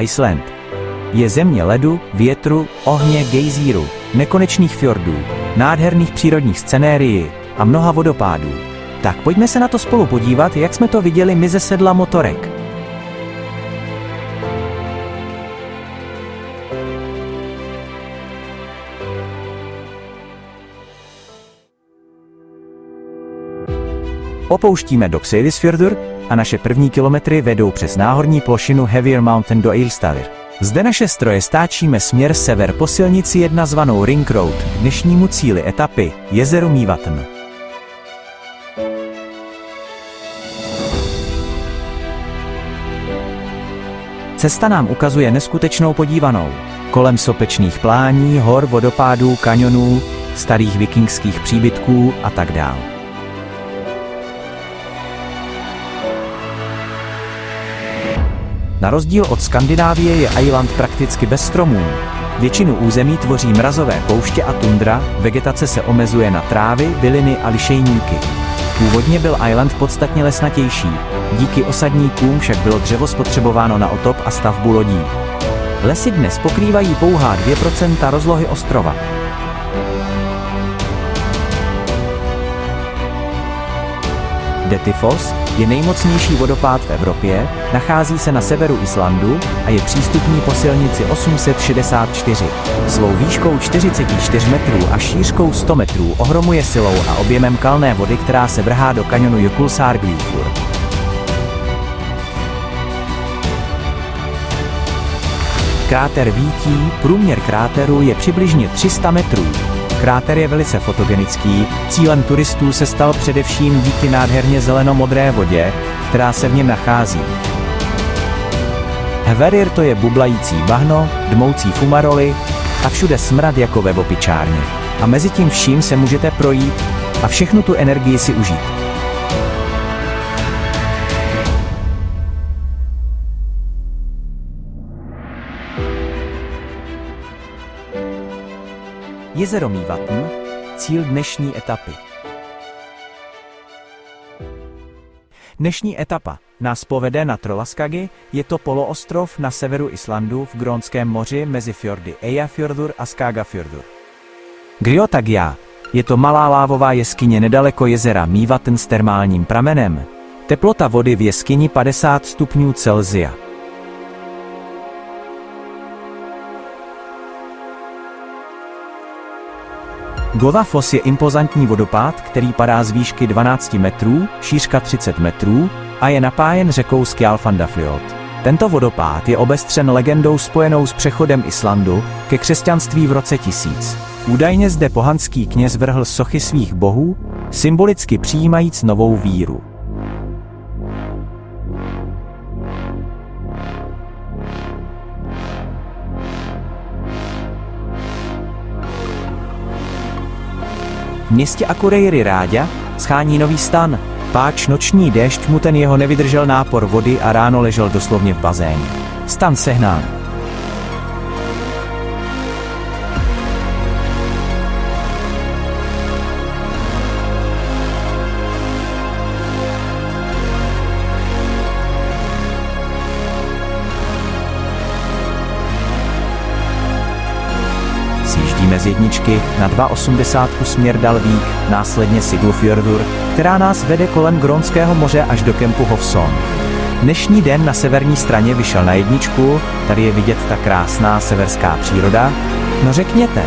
Iceland. Je země ledu, větru, ohně, gejzíru, nekonečných fjordů, nádherných přírodních scenérií a mnoha vodopádů. Tak pojďme se na to spolu podívat, jak jsme to viděli my ze sedla motorek. Opouštíme Dok Seyðisfjörður a naše první kilometry vedou přes náhorní plošinu Heavier Mountain do Eilstaðir. Zde naše stroje stáčíme směr sever po silnici 1 zvanou Ring Road k dnešnímu cíli etapy, jezeru Mývatn. Cesta nám ukazuje neskutečnou podívanou. Kolem sopečných plání, hor, vodopádů, kanionů, starých vikingských příbytků a tak dál. Na rozdíl od Skandinávie je Island prakticky bez stromů. Většinu území tvoří mrazové pouště a tundra, vegetace se omezuje na trávy, byliny a lišejníky. Původně byl Island podstatně lesnatější, díky osadníkům však bylo dřevo spotřebováno na otop a stavbu lodí. Lesy dnes pokrývají pouhá 2% rozlohy ostrova. Dettifoss je nejmocnější vodopád v Evropě, nachází se na severu Islandu a je přístupný po silnici 864. Svou výškou 44 metrů a šířkou 100 metrů ohromuje silou a objemem kalné vody, která se vrhá do kanionu Jökulsárgljúfur. Kráter Vítí, průměr kráteru je přibližně 300 metrů. Kráter je velice fotogenický, cílem turistů se stal především díky nádherně zelenomodré vodě, která se v něm nachází. Hverir to je bublající bahno, dmoucí fumaroly a všude smrad jako ve opičárně. A mezi tím vším se můžete projít a všechnu tu energii si užít. Jezero Mývatn, cíl dnešní etapy. Dnešní etapa nás povede na Trolaskagi, je to poloostrov na severu Islandu v Grónském moři mezi fjordy Eyjafjörður a Skagafjörður. Grjótagja je to malá lávová jeskyně nedaleko jezera Mývatn s termálním pramenem. Teplota vody v jeskyni 50 stupňů Celsia. Goðafoss je impozantní vodopád, který padá z výšky 12 metrů, šířka 30 metrů a je napájen řekou Skjalfandafljót. Tento vodopád je obestřen legendou spojenou s přechodem Islandu ke křesťanství v roce 1000. Údajně zde pohanský kněz vrhl sochy svých bohů, symbolicky přijímajíc novou víru. V městě Akureyri Ráďa schání nový stan, páč noční déšť mu ten jeho nevydržel nápor vody a ráno ležel doslovně v bazéně. Stan sehnán. Sjíždíme z jedničky na 2,80 směr Dalvík, následně Siglufjörður, která nás vede kolem Grónského moře až do kempu Hofsson. Dnešní den na severní straně vyšel na jedničku, tady je vidět ta krásná severská příroda. No řekněte.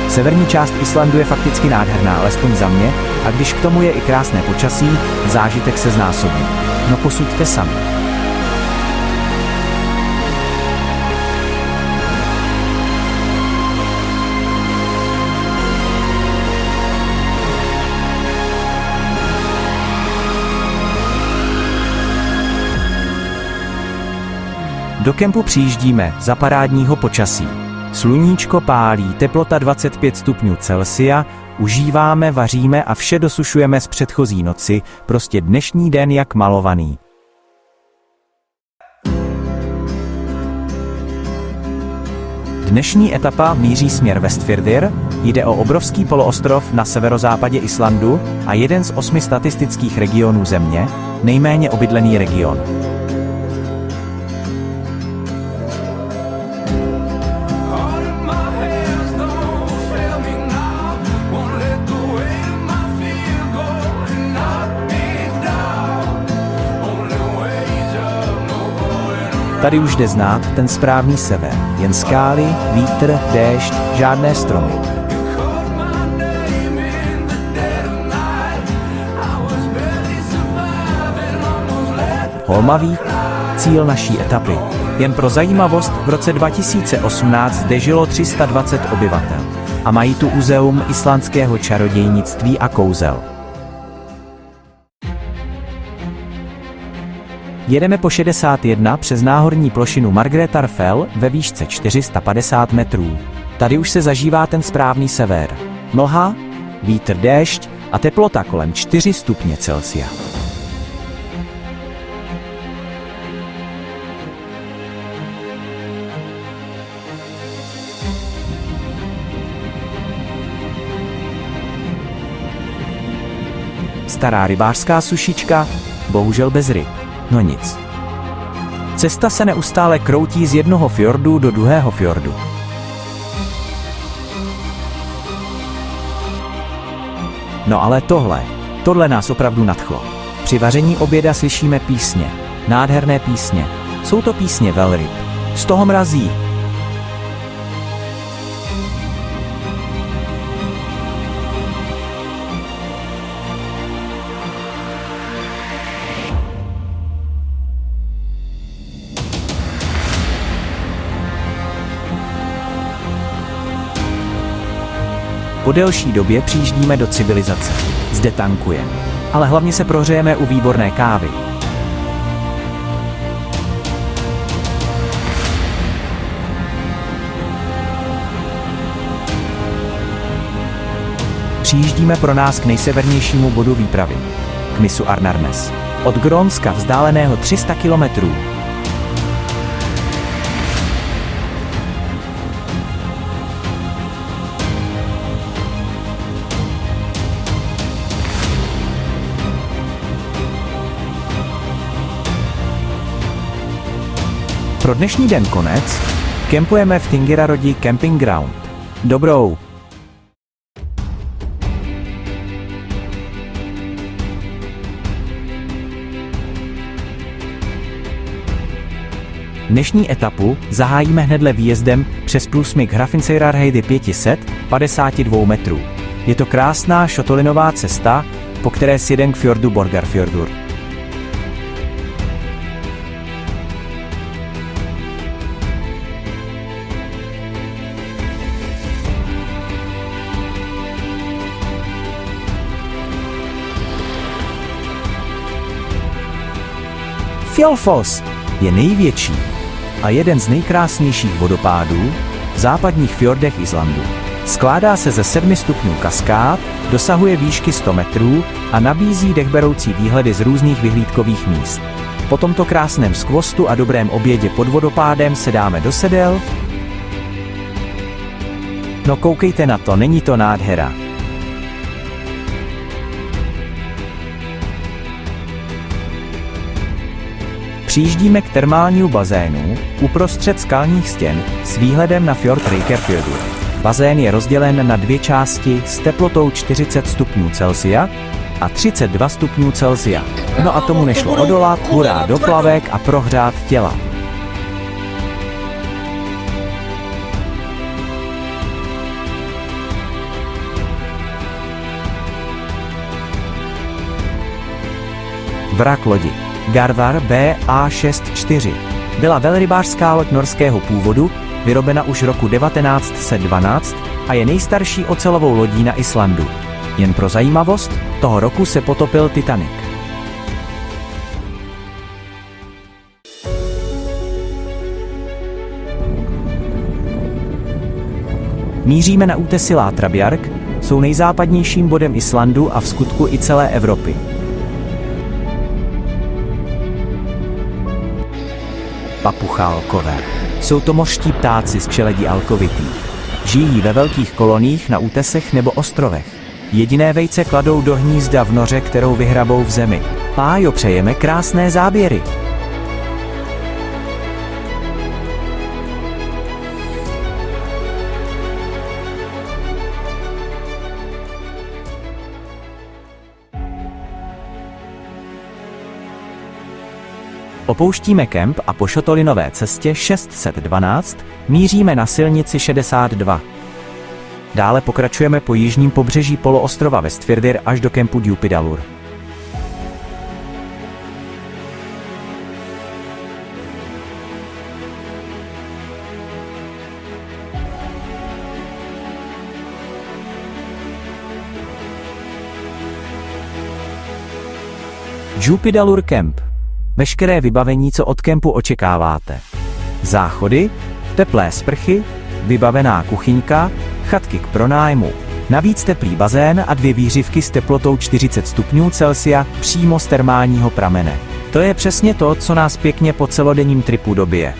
Severní část Islandu je fakticky nádherná, alespoň za mě, a když k tomu je i krásné počasí, zážitek se znásobí. No posuďte sami. Do kempu přijíždíme za parádního počasí. Sluníčko pálí, teplota 25 stupňů Celsia, užíváme, vaříme a vše dosušujeme z předchozí noci, prostě dnešní den jak malovaný. Dnešní etapa míří směr Vestfirðir, jde o obrovský poloostrov na severozápadě Islandu a jeden z 8 statistických regionů země, nejméně obydlený region. Tady už jde znát ten správný sever. Jen skály, vítr, déšť, žádné stromy. Holmavik, cíl naší etapy. Jen pro zajímavost, v roce 2018 zde žilo 320 obyvatel a mají tu muzeum islandského čarodějnictví a kouzel. Jedeme po 61 přes náhorní plošinu Margrétarfell ve výšce 450 metrů. Tady už se zažívá ten správný sever. Mlha, vítr, déšť a teplota kolem 4 stupně Celsia. Stará rybářská sušička, bohužel bez ryb. No nic. Cesta se neustále kroutí z jednoho fjordu do druhého fjordu. No ale tohle nás opravdu nadchlo. Při vaření oběda slyšíme písně. Nádherné písně. Jsou to písně velryb. Z toho mrazí. Po delší době přijíždíme do civilizace. Zde tankujeme. Ale hlavně se prohřejeme u výborné kávy. Přijíždíme pro nás k nejsevernějšímu bodu výpravy. K mysu Arnarnes. Od Grónska vzdáleného 300 kilometrů. Pro dnešní den konec, kempujeme v Þingeyjaroddi Camping Ground. Dobrou! Dnešní etapu zahájíme hnedle výjezdem přes průsmyk Hrafnseyrarheiði 552 metrů. Je to krásná šotolinová cesta, po které sjedem k fjordu Borgarfjörður. Fjallfoss je největší a jeden z nejkrásnějších vodopádů v západních fjordech Islandu. Skládá se ze 7 stupňů kaskád, dosahuje výšky 100 metrů a nabízí dechberoucí výhledy z různých vyhlídkových míst. Po tomto krásném skvostu a dobrém obědě pod vodopádem se dáme do sedel. No koukejte na to, není to nádhera. Přijíždíme k termálnímu bazénu uprostřed skalních stěn s výhledem na fjord Reykjafjörður. Bazén je rozdělen na 2 části s teplotou 40 stupňů Celsia a 32 stupňů Celsia. No a tomu nešlo odolat, hurá do plavek a prohřát těla. Vrak lodi Garðar BA64 byla velrybářská loď norského původu, vyrobena už roku 1912 a je nejstarší ocelovou lodí na Islandu. Jen pro zajímavost, toho roku se potopil Titanic. Míříme na útesy Látrabjarg, jsou nejzápadnějším bodem Islandu a vskutku i celé Evropy. Papuchálkové. Jsou to mořští ptáci z čeledí alkovitých. Žijí ve velkých koloních na útesech nebo ostrovech. Jediné vejce kladou do hnízda v noře, kterou vyhrabou v zemi. Pájo, přejeme krásné záběry. Opouštíme kemp a po šotolinové cestě 612 míříme na silnici 62. Dále pokračujeme po jižním pobřeží poloostrova Vestfirðir až do kempu Djúpidalur. Djúpidalur Camp. Veškeré vybavení, co od kempu očekáváte. Záchody, teplé sprchy, vybavená kuchyňka, chatky k pronájmu. Navíc teplý bazén a 2 výřivky s teplotou 40 stupňů Celsia přímo z termálního pramene. To je přesně to, co nás pěkně po celodenním tripu dobije.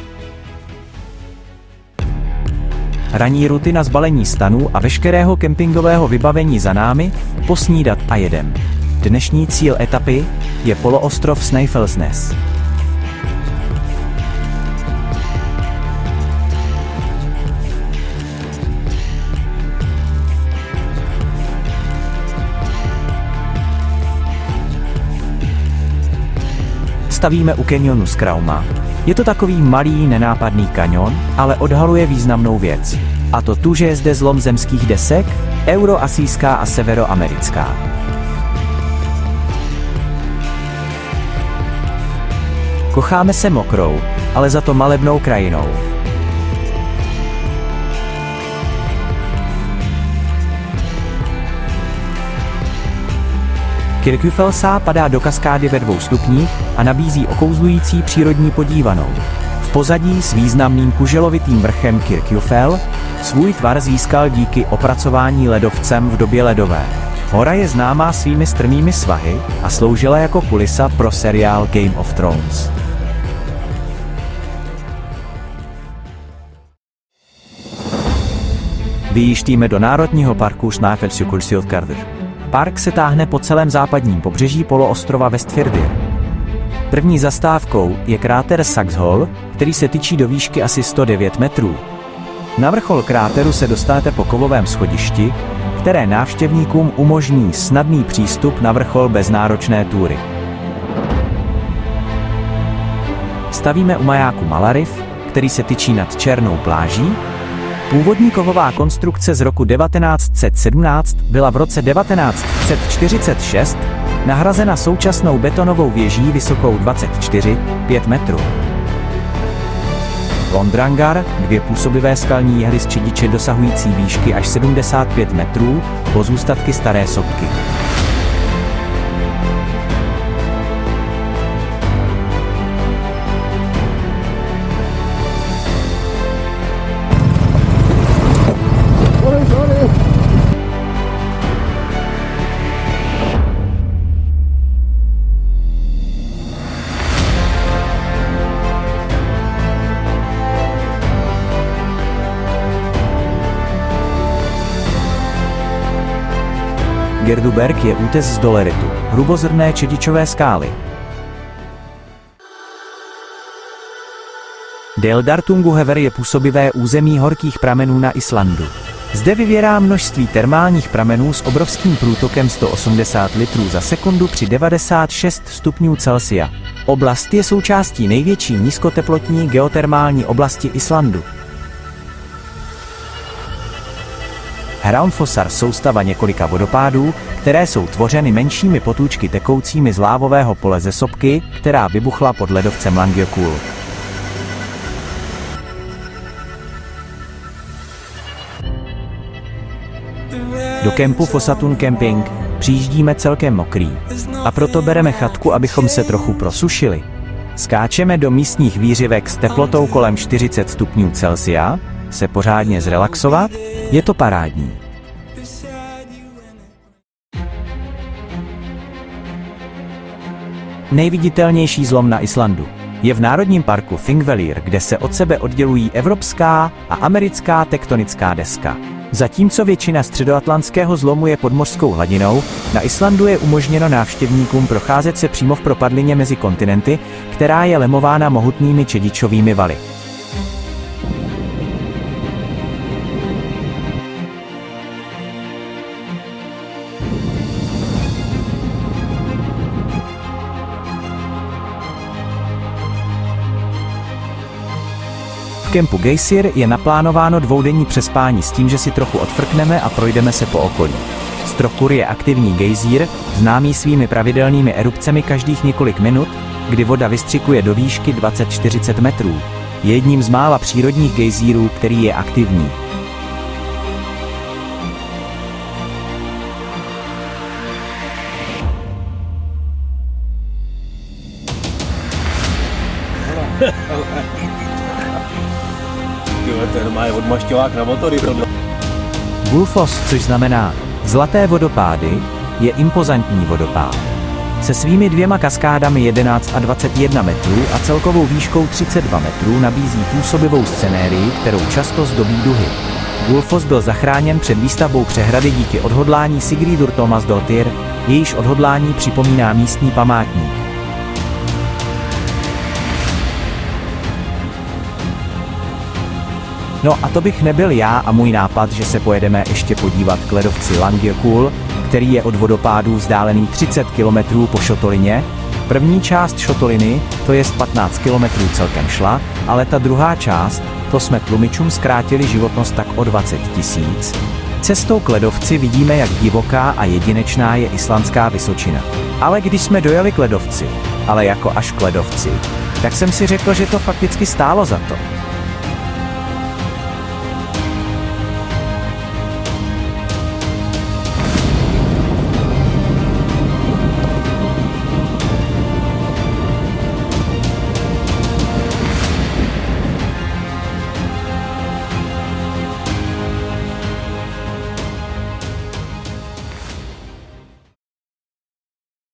Ranní ruty na zbalení stanů a veškerého kempingového vybavení za námi, posnídat a jedem. Dnešní cíl etapy je poloostrov Snæfellsnes. Stavíme u kanionu Skrauma. Je to takový malý, nenápadný kanion, ale odhaluje významnou věc. A to tu, že je zde zlom zemských desek, euroasijská a severoamerická. Kocháme se mokrou, ale za to malebnou krajinou. Kirkjufellsá padá do kaskády ve 2 stupních a nabízí okouzlující přírodní podívanou. V pozadí s významným kuželovitým vrchem Kirkjufell svůj tvar získal díky opracování ledovcem v době ledové. Hora je známá svými strmými svahy a sloužila jako kulisa pro seriál Game of Thrones. Vyjíždíme do národního parku Snæfellsjökullsþjóðgarður. Park se táhne po celém západním pobřeží poloostrova Vestfirðir. První zastávkou je kráter Saxhol, který se tyčí do výšky asi 109 metrů. Na vrchol kráteru se dostanete po kovovém schodišti, které návštěvníkům umožní snadný přístup na vrchol bez náročné túry. Stavíme u majáku Malariv, který se tyčí nad černou pláží. Původní kovová konstrukce z roku 1917 byla v roce 1946 nahrazena současnou betonovou věží vysokou 24,5 metrů. Londrangar, 2 působivé skalní jehly z čediče dosahující výšky až 75 metrů, pozůstatky staré sopky. Gerduberg je útes z doleritu, hrubozrné čedičové skály. Deildartunguhöfði je působivé území horkých pramenů na Islandu. Zde vyvěrá množství termálních pramenů s obrovským průtokem 180 litrů za sekundu při 96 stupňů Celsia. Oblast je součástí největší nízkoteplotní geotermální oblasti Islandu. Hraunfossar soustava několika vodopádů, které jsou tvořeny menšími potůčky tekoucími z lávového pole ze sopky, která vybuchla pod ledovcem Langjökull. Do kempu Fossatun Camping přijíždíme celkem mokrý a proto bereme chatku, abychom se trochu prosušili. Skáčeme do místních výřivek s teplotou kolem 40 stupňů Celsia, se pořádně zrelaxovat, je to parádní. Nejviditelnější zlom na Islandu. Je v národním parku Thingvellir, kde se od sebe oddělují evropská a americká tektonická deska. Zatímco většina středoatlantského zlomu je pod mořskou hladinou, na Islandu je umožněno návštěvníkům procházet se přímo v propadlině mezi kontinenty, která je lemována mohutnými čedičovými valy. V kempu Geysir je naplánováno dvoudenní přespání s tím, že si trochu odfrkneme a projdeme se po okolí. Strokur je aktivní gejzír, známý svými pravidelnými erupcemi každých několik minut, kdy voda vystřikuje do výšky 20–40 metrů. Je jedním z mála přírodních gejzírů, který je aktivní. Ten má odmašťovák na motory. Gullfoss, což znamená zlaté vodopády, je impozantní vodopád. Se svými dvěma kaskádami 11 a 21 metrů a celkovou výškou 32 metrů nabízí působivou scenérii, kterou často zdobí duhy. Gullfoss byl zachráněn před výstavbou přehrady díky odhodlání Sigríður Tómasdóttir, jejíž odhodlání připomíná místní památník. No a to bych nebyl já a můj nápad, že se pojedeme ještě podívat k ledovci Langjökull, který je od vodopádů vzdálený 30 km po šotolině. První část šotoliny, to je 15 km celkem šla, ale ta druhá část, to jsme tlumičům zkrátili životnost tak o 20 000. Cestou k ledovci vidíme, jak divoká a jedinečná je islandská vysočina. Ale když jsme dojeli k ledovci, ale jako až k ledovci, tak jsem si řekl, že to fakticky stálo za to.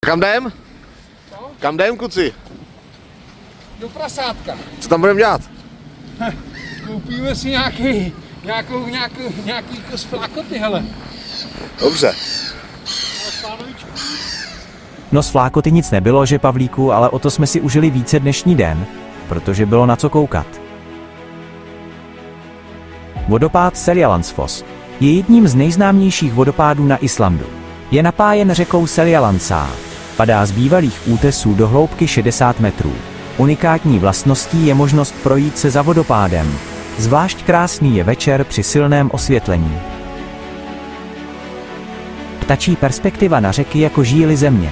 Kam jdem? Kam jdem, kluci? Do prasátka. Co tam budeme dělat? Koupíme si nějaký kus flákoty, hele. Dobře. No z flákoty nic nebylo, že Pavlíku, ale o to jsme si užili více dnešní den, protože bylo na co koukat. Vodopád Seljalandsfoss je jedním z nejznámějších vodopádů na Islandu. Je napájen řekou Seljalandsá. Padá z bývalých útesů do hloubky 60 metrů. Unikátní vlastností je možnost projít se za vodopádem. Zvlášť krásný je večer při silném osvětlení. Ptačí perspektiva na řeky jako žíly země.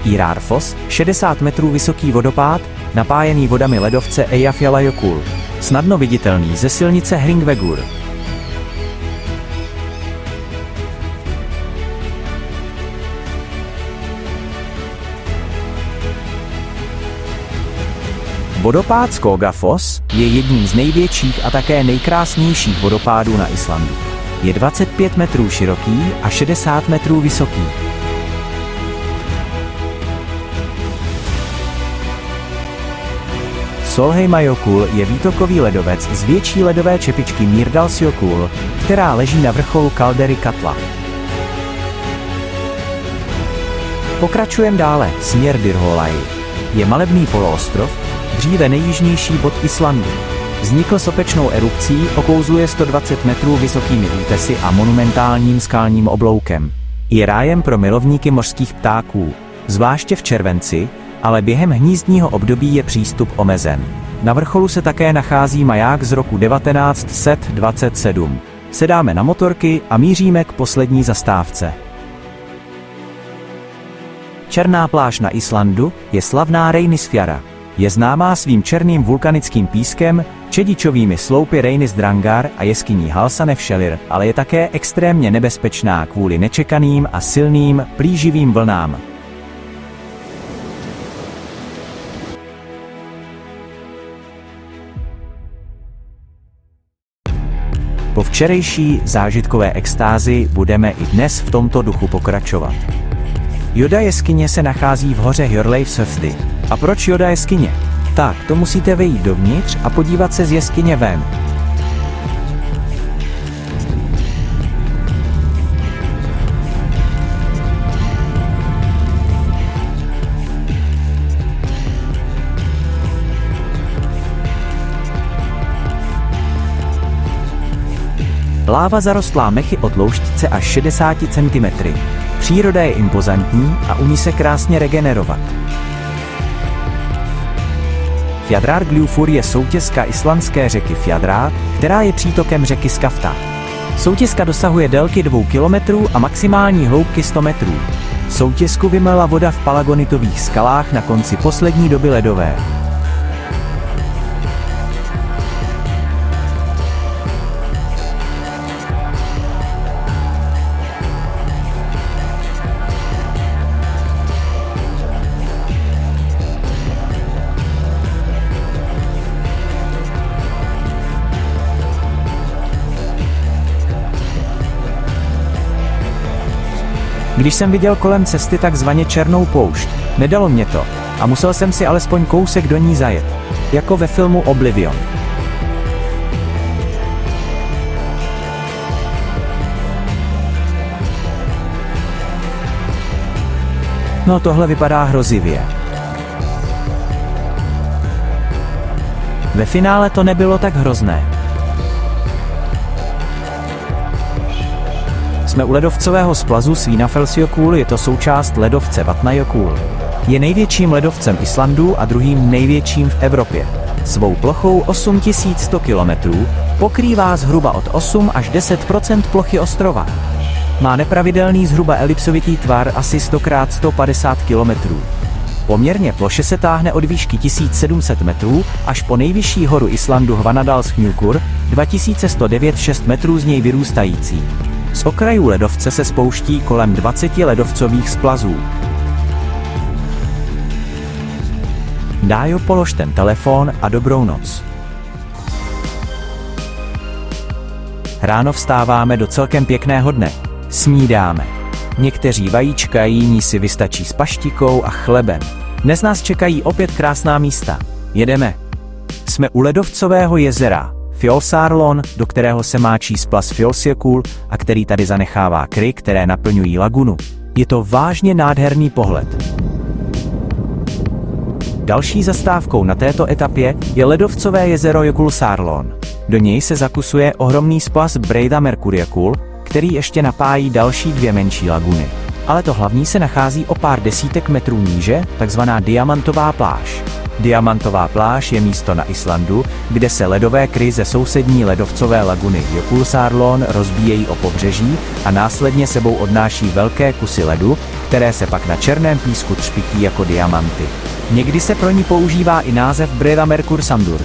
Írárfoss, 60 metrů vysoký vodopád, napájený vodami ledovce Eyjafjallajökull, snadno viditelný ze silnice Hringvegur. Vodopád Skogafoss je jedním z největších a také nejkrásnějších vodopádů na Islandu. Je 25 metrů široký a 60 metrů vysoký. Solheimajökull je výtokový ledovec z větší ledové čepičky Mýrdalsjökull, která leží na vrcholu kaldery Katla. Pokračujeme dále, směr Dyrhólaey. Je malebný poloostrov, dříve nejjižnější bod Islandu. Vznikl sopečnou erupcí, okouzluje 120 metrů vysokými útesy a monumentálním skalním obloukem. Je rájem pro milovníky mořských ptáků, zvláště v červenci, ale během hnízdního období je přístup omezen. Na vrcholu se také nachází maják z roku 1927. Sedáme na motorky a míříme k poslední zastávce. Černá pláž na Islandu je slavná Reynisfjara. Je známá svým černým vulkanickým pískem, čedičovými sloupy Reynisdrangar a jeskyní Halsanefshellir, ale je také extrémně nebezpečná kvůli nečekaným a silným, plíživým vlnám. Po včerejší zážitkové extázi budeme i dnes v tomto duchu pokračovat. Yoda jeskyně se nachází v hoře Hjorleif Softy. A proč Yoda jeskyně? Tak, to musíte vejít dovnitř a podívat se z jeskyně ven. Láva zarostlá mechy o tloušťce až 60 cm. Příroda je impozantní a umí se krásně regenerovat. Fjaðrárgljúfur je soutěska islandské řeky Fjaðra, která je přítokem řeky Skafta. Soutěska dosahuje délky 2 km a maximální hloubky 100 metrů. Soutěsku vymlela voda v palagonitových skalách na konci poslední doby ledové. Když jsem viděl kolem cesty takzvaně černou poušť, nedalo mě to a musel jsem si alespoň kousek do ní zajet, jako ve filmu Oblivion. No tohle vypadá hrozivě. Ve finále to nebylo tak hrozné. Jsme u ledovcového splazu Svínafellsjökull, je to součást ledovce Vatnajökull. Je největším ledovcem Islandu a druhým největším v Evropě. Svou plochou 8100 km pokrývá zhruba od 8 až 10 % plochy ostrova. Má nepravidelný zhruba elipsovitý tvar asi 100 x 150 km. Poměrně ploše se táhne od výšky 1700 metrů až po nejvyšší horu Islandu Hvannadalshnjúkur 2109 6 metrů z něj vyrůstající. Z okrajů ledovce se spouští kolem 20 ledovcových splazů. Dájo, polož ten telefon a dobrou noc. Ráno vstáváme do celkem pěkného dne. Snídáme. Někteří vajíčka, jiní si vystačí s paštikou a chlebem. Dnes nás čekají opět krásná místa. Jedeme. Jsme u ledovcového jezera Fjollsárlón, do kterého se máčí splaz Fjollsjökull a který tady zanechává kry, které naplňují lagunu. Je to vážně nádherný pohled. Další zastávkou na této etapě je ledovcové jezero Jökulsárlón. Do něj se zakusuje ohromný splaz Breiðamerkurjökull, který ještě napájí další 2 menší laguny. Ale to hlavní se nachází o pár desítek metrů níže, takzvaná Diamantová pláž. Diamantová pláž je místo na Islandu, kde se ledové kry ze sousední ledovcové laguny Jökulsárlón rozbíjejí o pobřeží a následně sebou odnáší velké kusy ledu, které se pak na černém písku třpytí jako diamanty. Někdy se pro ní používá i název Breiðamerkursandur.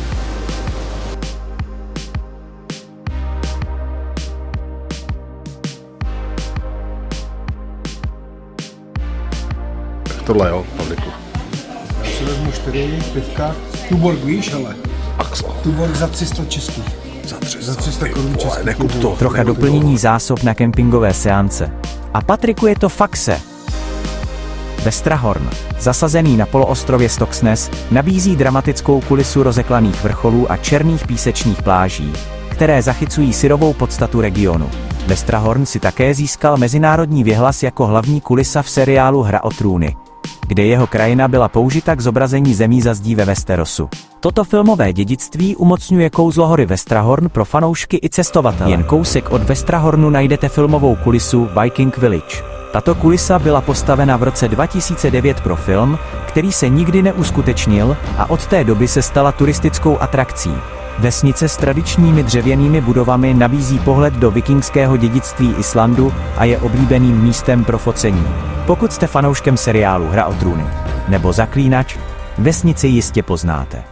Tohle jo, Pavliku. Já si vezmu 4 pivka. Tuborg víš, ale. Tuborg za 300 českých. Za 300 korun českých. Nekup to. Trocha doplnění zásob na kempingové seance. A Patriku, je to faxe. Vestrahorn, zasazený na poloostrově Stoksnes, nabízí dramatickou kulisu rozeklaných vrcholů a černých písečných pláží, které zachycují syrovou podstatu regionu. Vestrahorn si také získal mezinárodní věhlas jako hlavní kulisa v seriálu Hra o trůny, kde jeho krajina byla použita k zobrazení zemí za zdí ve Westerosu. Toto filmové dědictví umocňuje kouzlo hory Vestrahorn pro fanoušky i cestovatele. Jen kousek od Vestrahornu najdete filmovou kulisu Viking Village. Tato kulisa byla postavena v roce 2009 pro film, který se nikdy neuskutečnil a od té doby se stala turistickou atrakcí. Vesnice s tradičními dřevěnými budovami nabízí pohled do vikingského dědictví Islandu a je oblíbeným místem pro focení. Pokud jste fanouškem seriálu Hra o trůny nebo Zaklínač, vesnici jistě poznáte.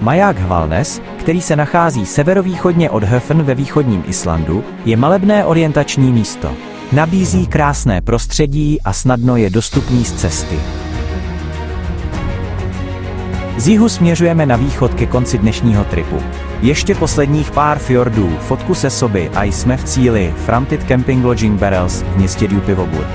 Maják Hvalnes, který se nachází severovýchodně od Höfen ve východním Islandu, je malebné orientační místo. Nabízí krásné prostředí a snadno je dostupný z cesty. Z jihu směřujeme na východ ke konci dnešního tripu. Ještě posledních pár fjordů, fotku se soby a jsme v cíli Framtid Camping Lodging Barrels v městě Djúpivogur.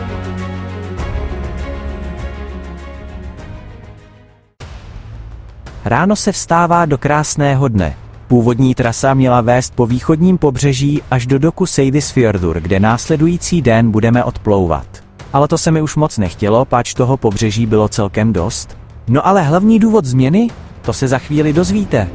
Ráno se vstává do krásného dne. Původní trasa měla vést po východním pobřeží až do doku Seyðisfjörður, kde následující den budeme odplouvat. Ale to se mi už moc nechtělo, páč toho pobřeží bylo celkem dost. No ale hlavní důvod změny? To se za chvíli dozvíte.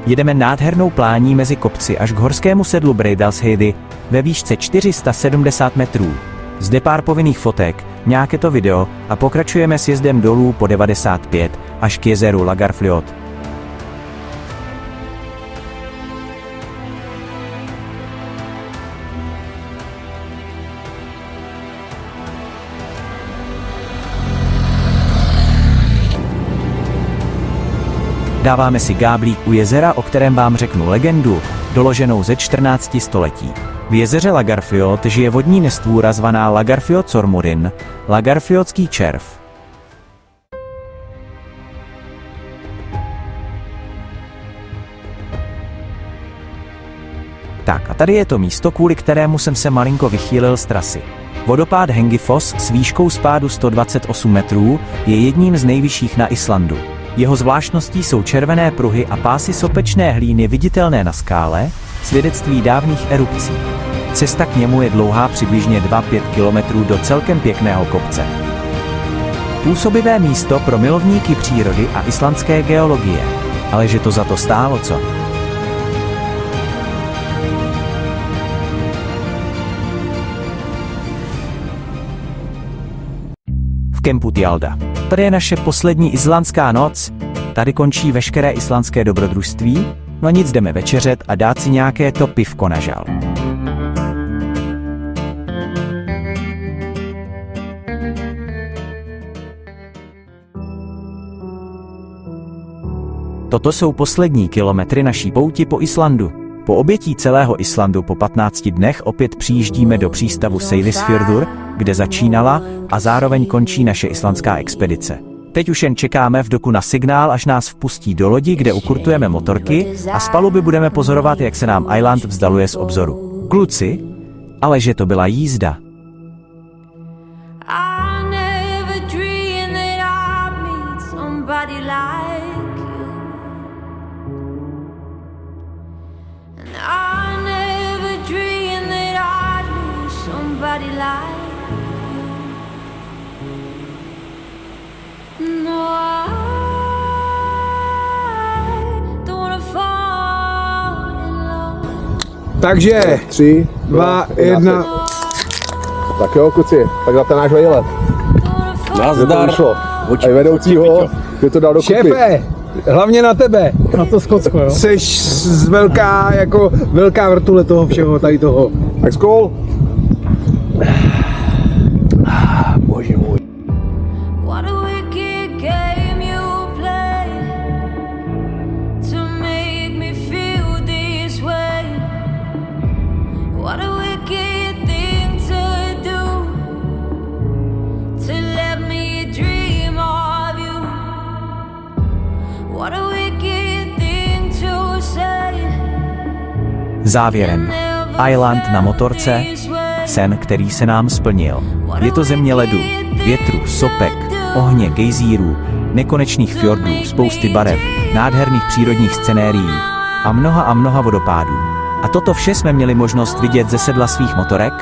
Jedeme nádhernou plání mezi kopci až k horskému sedlu Breiðdalsheiði ve výšce 470 metrů. Zde pár povinných fotek, nějaké to video a pokračujeme sjezdem dolů po 95 až k jezeru Lagarfljót. Dáváme si gáblík u jezera, o kterém vám řeknu legendu, doloženou ze 14. století. V jezeře Lagarfljót žije vodní nestvůra zvaná Lagarfljótsormurin, Lagarfljótský červ. Tak a tady je to místo, kvůli kterému jsem se malinko vychýlil z trasy. Vodopád Hengifoss s výškou spádu 128 metrů je jedním z nejvyšších na Islandu. Jeho zvláštností jsou červené pruhy a pásy sopečné hlíny viditelné na skále, svědectví dávných erupcí. Cesta k němu je dlouhá přibližně 2-5 km do celkem pěkného kopce. Působivé místo pro milovníky přírody a islandské geologie. Ale že to za to stálo, co? V kempu Tjalda. Tady je naše poslední islandská noc, tady končí veškeré islandské dobrodružství, no nic, jdeme večeřet a dát si nějaké to pivko na žal. Toto jsou poslední kilometry naší pouti po Islandu. Po obětí celého Islandu po 15 dnech opět přijíždíme do přístavu Seyðisfjörður, kde začínala a zároveň končí naše islandská expedice. Teď už jen čekáme v doku na signál, až nás vpustí do lodi, kde ukurtujeme motorky a z paluby budeme pozorovat, jak se nám Island vzdaluje z obzoru. Kluci, ale že to byla jízda. Takže 3, 2, 1. Tak jo, kluci, tak za ten náš vejlet. Nazdar. A vedoucího, kdo to dal dokupy. Šéfe, hlavně na tebe. Na to Skotsko, jo? Seš velká, jako velká vrtule toho všeho, tady toho. Tak skol. Bože můj. Závěrem. Island na motorce, sen, který se nám splnil. Je to země ledu, větru, sopek, ohně, gejzírů, nekonečných fjordů, spousty barev, nádherných přírodních scenérií a mnoha vodopádů. A toto vše jsme měli možnost vidět ze sedla svých motorek,